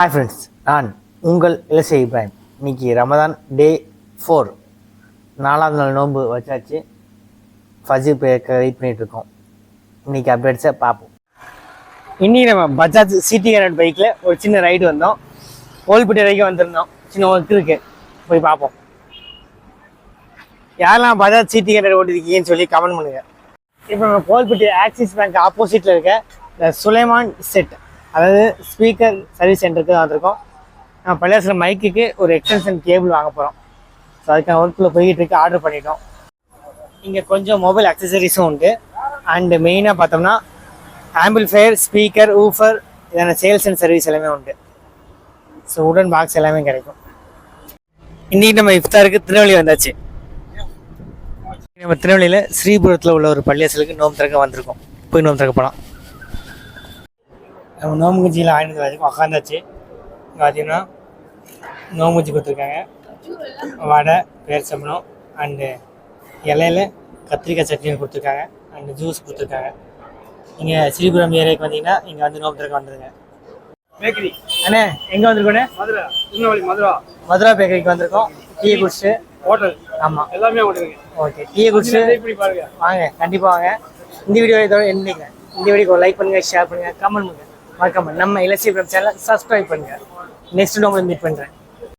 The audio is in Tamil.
ஹாய் ஃப்ரெண்ட்ஸ், நான் உங்கள் இலசை இப்ராஹிம். இன்னைக்கு ரமதான் டே 4, 4வது நாள் நோன்பு வச்சாச்சு. ஃபஜ்ர் பிரேக்க வெயிட் பண்ணிகிட்ருக்கோம். இன்றைக்கி அப்டேட்ஸை பார்ப்போம். இன்றைக்கி நம்ம பஜாஜ் சிடி 100 பைக்கில் ஒரு சின்ன ரைடு வந்தோம். கோல்பட்டி வரைக்கும் வந்திருந்தோம். சின்ன ஒர்க் இருக்குது, போய் பார்ப்போம். யாரெல்லாம் பஜாஜ் சிடி 100 ஓட்டிருக்கீங்கன்னு சொல்லி கமெண்ட் பண்ணுங்கள். இப்போ நம்ம கோல்பட்டி ஆக்சிஸ் பேங்க் ஆப்போசிட்டில் இருக்க இந்த சுலைமான் செட், அதாவது ஸ்பீக்கர் சர்வீஸ் சென்டருக்கு தான் வந்திருக்கோம். நம்ம பள்ளியாசில் மைக்குக்கு ஒரு எக்ஸ்டென்ஷன் கேபிள் வாங்க போகிறோம். ஸோ அதுக்கான ஒர்க்கில் போய்கிட்டு இருக்கு, ஆர்டர் பண்ணிட்டோம். இங்கே கொஞ்சம் மொபைல் அக்சசரிஸும் உண்டு. அண்டு மெயினாக பார்த்தோம்னா ஆம்பிள்ஃபயர், ஸ்பீக்கர், ஊஃபர், இதான சேல்ஸ் அண்ட் சர்வீஸ் எல்லாமே உண்டு. ஸோ உடன் பாக்ஸ் எல்லாமே கிடைக்கும். இன்றைக்கி நம்ம இஃப்தாருக்கு திருநெல்வேலி வந்தாச்சு. நம்ம திருநெல்வேலியில் ஸ்ரீபுரத்தில் உள்ள ஒரு பள்ளியாசலுக்கு நோம்பு திறக்க வந்திருக்கோம். போய் நோம்பு திறக்க போகலாம். நம்ம நோம்பு குஞ்சியில் ஆயிரத்து வரைக்கும் உக்காந்தாச்சு. இங்கே பார்த்தீங்கன்னா நோம்பு குஞ்சி கொடுத்துருக்காங்க, வடை, பேரிச்சம்பழம் அண்டு இலையில கத்திரிக்காய் சட்னி கொடுத்துருக்காங்க, அண்டு ஜூஸ் கொடுத்துருக்காங்க. இங்கே ஸ்ரீபுரம் ஏரியாவுக்கு வந்தீங்கன்னா இங்கே வந்து நோம்பு திறக்க வந்துடுங்க. பேக்கரி அண்ணே எங்கே வந்திருக்கோண்ணே? மதுரை, திருநெல்வேலி மதுரா பேக்கரிக்கு வந்திருக்கோம். டீ குடிச்சிட்டு ஹோட்டல், ஆமாம் எல்லாமே ஓட்டுருங்க. ஓகே, டீயை குடிச்சிட்டு இப்படி பாருங்க, வாங்க கண்டிப்பாக வாங்க. இந்த வீடியோ இதோட என்னைங்க, இந்த வீடியோக்கு லைக் பண்ணுங்கள், ஷேர் பண்ணுங்கள், கமெண்ட் பண்ணுங்கள். மறக்காம நம்ம இலசி சேனலை சப்ஸ்கிரைப் பண்ணுங்கள். நெக்ஸ்ட் உங்களுக்கு மீட் பண்ணுறேன்.